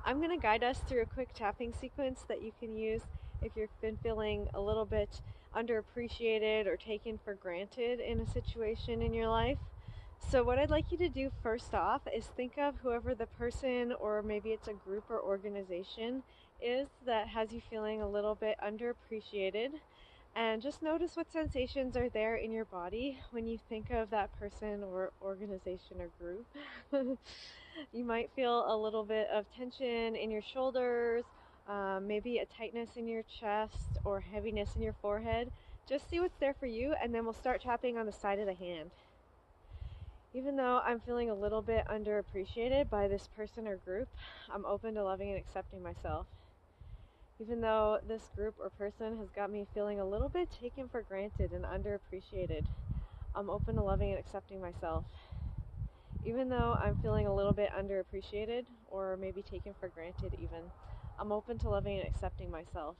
I'm going to guide us through a quick tapping sequence that you can use if you've been feeling a little bit underappreciated or taken for granted in a situation in your life. So what I'd like you to do first off is think of whoever the person, or maybe it's a group or organization, is that has you feeling a little bit underappreciated. And just notice what sensations are there in your body when you think of that person or organization or group. You might feel a little bit of tension in your shoulders, maybe a tightness in your chest or heaviness in your forehead. Just see what's there for you, and then we'll start tapping on the side of the hand. Even though I'm feeling a little bit underappreciated by this person or group, I'm open to loving and accepting myself. Even though this group or person has got me feeling a little bit taken for granted and underappreciated, I'm open to loving and accepting myself. Even though I'm feeling a little bit underappreciated or maybe taken for granted even, I'm open to loving and accepting myself.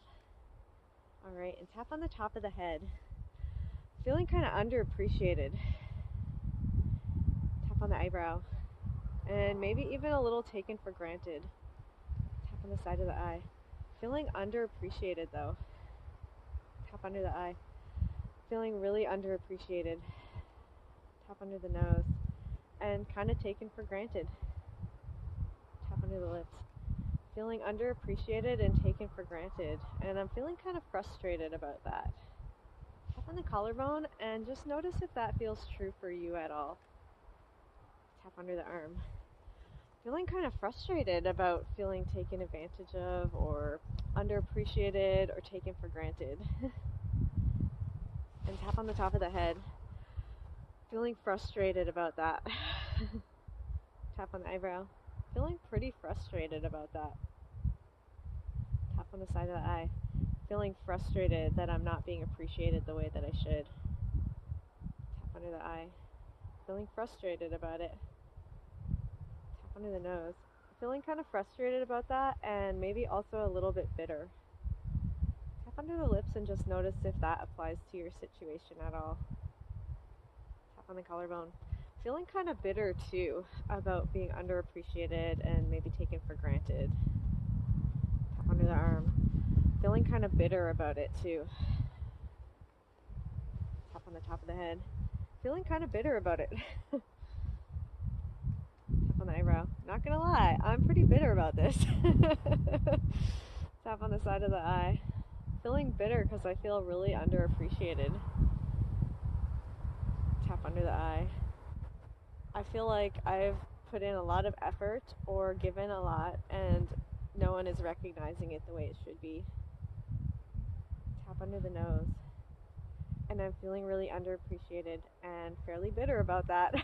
Alright, and tap on the top of the head. Feeling kind of underappreciated. Tap on the eyebrow. And maybe even a little taken for granted. Tap on the side of the eye. Feeling underappreciated though. Tap under the eye. Feeling really underappreciated. Tap under the nose. And kind of taken for granted. Tap under the lips. Feeling underappreciated and taken for granted. And I'm feeling kind of frustrated about that. Tap on the collarbone and just notice if that feels true for you at all. Tap under the arm. Feeling kind of frustrated about feeling taken advantage of or underappreciated or taken for granted. And tap on the top of the head. Feeling frustrated about that. Tap on the eyebrow. Feeling pretty frustrated about that. Tap on the side of the eye. Feeling frustrated that I'm not being appreciated the way that I should. Tap under the eye. Feeling frustrated about it. Under the nose. Feeling kind of frustrated about that and maybe also a little bit bitter. Tap under the lips and just notice if that applies to your situation at all. Tap on the collarbone. Feeling kind of bitter too about being underappreciated and maybe taken for granted. Tap under the arm. Feeling kind of bitter about it too. Tap on the top of the head. Feeling kind of bitter about it. On the eyebrow. Not gonna lie, I'm pretty bitter about this. Tap on the side of the eye. Feeling bitter because I feel really underappreciated. Tap under the eye. I feel like I've put in a lot of effort or given a lot and no one is recognizing it the way it should be. Tap under the nose. And I'm feeling really underappreciated and fairly bitter about that.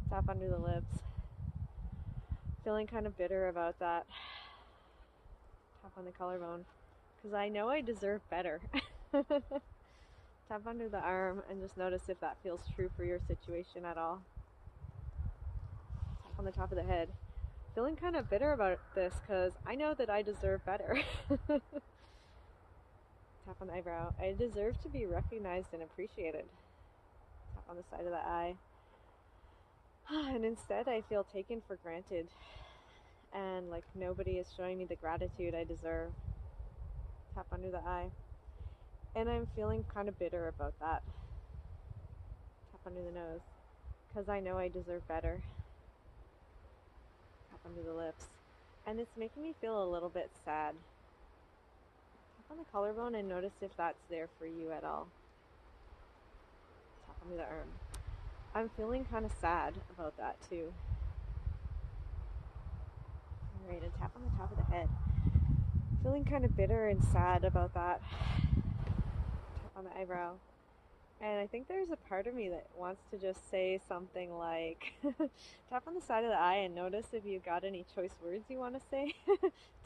Tap under the lips. Feeling kind of bitter about that. Tap on the collarbone. Because I know I deserve better. Tap under the arm and just notice if that feels true for your situation at all. Tap on the top of the head. Feeling kind of bitter about this because I know that I deserve better. Tap on the eyebrow. I deserve to be recognized and appreciated. Tap on the side of the eye. And instead I feel taken for granted and like nobody is showing me the gratitude I deserve. Tap under the eye. And I'm feeling kind of bitter about that. Tap under the nose. Because I know I deserve better. Tap under the lips. And it's making me feel a little bit sad. Tap on the collarbone and notice if that's there for you at all. Tap under the arm. I'm feeling kind of sad about that too. Alright, and tap on the top of the head. Feeling kind of bitter and sad about that. Tap on the eyebrow. And I think there's a part of me that wants to just say something like, tap on the side of the eye and notice if you got any choice words you want to say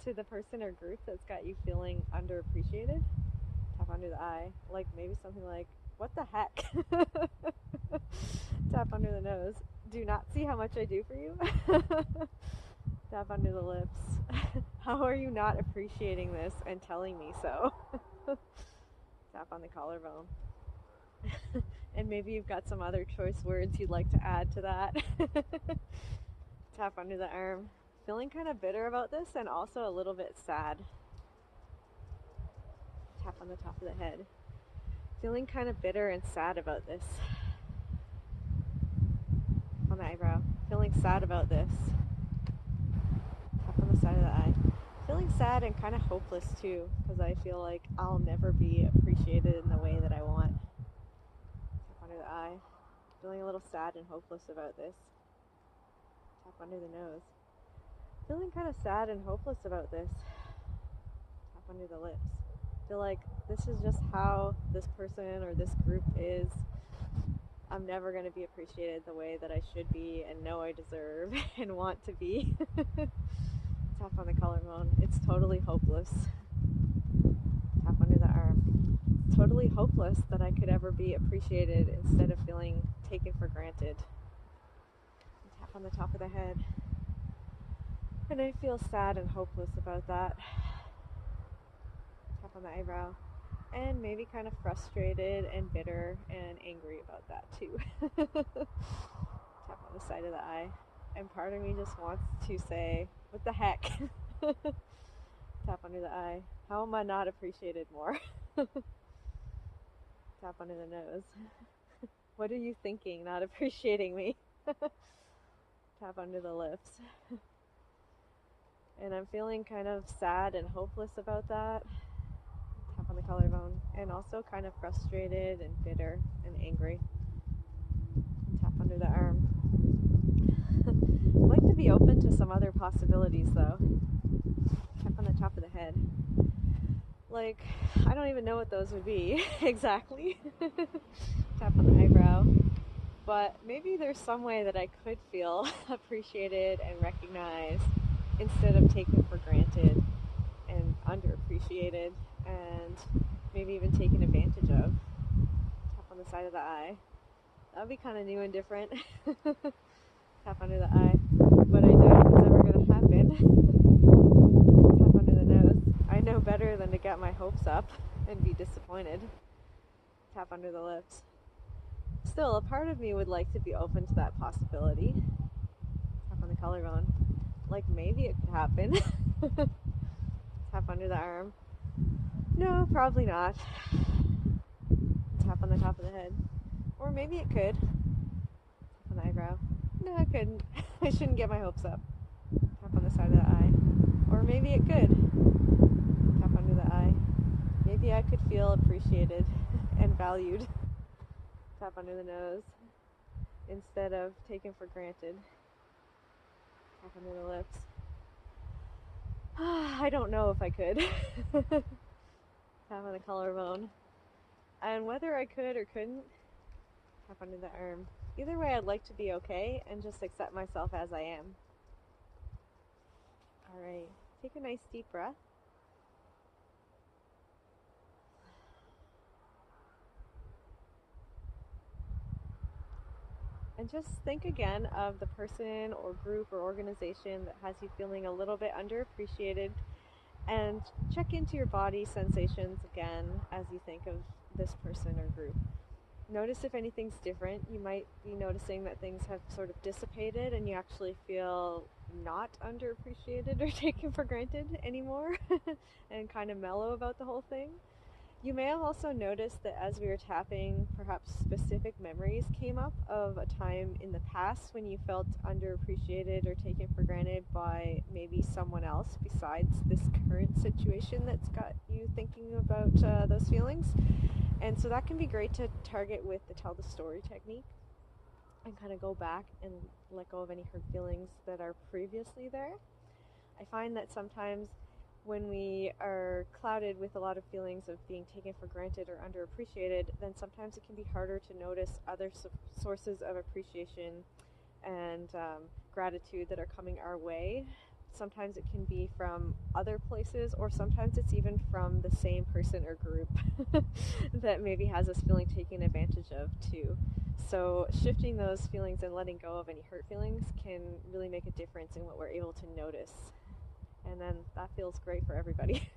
to the person or group that's got you feeling underappreciated. Tap under the eye. Like maybe something like, what the heck? Tap under the nose. Do not see how much I do for you? Tap under the lips. How are you not appreciating this and telling me so? Tap on the collarbone. And maybe you've got some other choice words you'd like to add to that. Tap under the arm. feeling kind of bitter about this and also a little bit sad. Tap on the top of the head. Feeling kind of bitter and sad about this. On the eyebrow. Feeling sad about this. Tap on the side of the eye. Feeling sad and kind of hopeless too, because I feel like I'll never be appreciated in the way that I want. Tap under the eye. Feeling a little sad and hopeless about this. Tap under the nose. Feeling kind of sad and hopeless about this. Tap under the lips. Feel like this is just how this person or this group is. I'm never going to be appreciated the way that I should be and know I deserve and want to be. Tap on the collarbone. It's totally hopeless. Tap under the arm. Totally hopeless that I could ever be appreciated instead of feeling taken for granted. Tap on the top of the head. And I feel sad and hopeless about that. Tap on the eyebrow. And maybe kind of frustrated and bitter and angry about that too. Tap on the side of the eye. And part of me just wants to say, what the heck? Tap under the eye. How am I not appreciated more? Tap under the nose. What are you thinking, not appreciating me? Tap under the lips. And I'm feeling kind of sad and hopeless about that. Tap on the collarbone. And also kind of frustrated and bitter and angry. Tap under the arm. I'd like to be open to some other possibilities though. Tap on the top of the head. Like, I don't even know what those would be exactly. Tap on the eyebrow. But maybe there's some way that I could feel appreciated and recognized instead of taken for granted and underappreciated and maybe even taken advantage of. Tap on the side of the eye. That would be kind of new and different. Tap under the eye. But I doubt it's ever going to happen. Tap under the nose. I know better than to get my hopes up and be disappointed. Tap under the lips. Still, a part of me would like to be open to that possibility. Tap on the collarbone. Like maybe it could happen. Tap under the arm. No, probably not. Tap on the top of the head. Or maybe it could. Tap on the eyebrow. No, it couldn't. I shouldn't get my hopes up. Tap on the side of the eye. Or maybe it could. Tap under the eye. Maybe I could feel appreciated and valued. Tap under the nose instead of taken for granted. Tap under the lips. I don't know if I could. Tap on the collarbone. And whether I could or couldn't, tap under the arm. Either way, I'd like to be okay and just accept myself as I am. Alright, take a nice deep breath. And just think again of the person or group or organization that has you feeling a little bit underappreciated, and check into your body sensations again as you think of this person or group. Notice if anything's different. You might be noticing that things have sort of dissipated and you actually feel not underappreciated or taken for granted anymore and kind of mellow about the whole thing. You may have also noticed that as we were tapping, perhaps specific memories came up of a time in the past when you felt underappreciated or taken for granted by maybe someone else besides this current situation that's got you thinking about those feelings. And so that can be great to target with the tell the story technique and kind of go back and let go of any hurt feelings that are previously there. I find that sometimes when we are clouded with a lot of feelings of being taken for granted or underappreciated, then sometimes it can be harder to notice other sources of appreciation and gratitude that are coming our way. Sometimes it can be from other places, or sometimes it's even from the same person or group that maybe has us feeling taken advantage of too. So shifting those feelings and letting go of any hurt feelings can really make a difference in what we're able to notice. And then that feels great for everybody.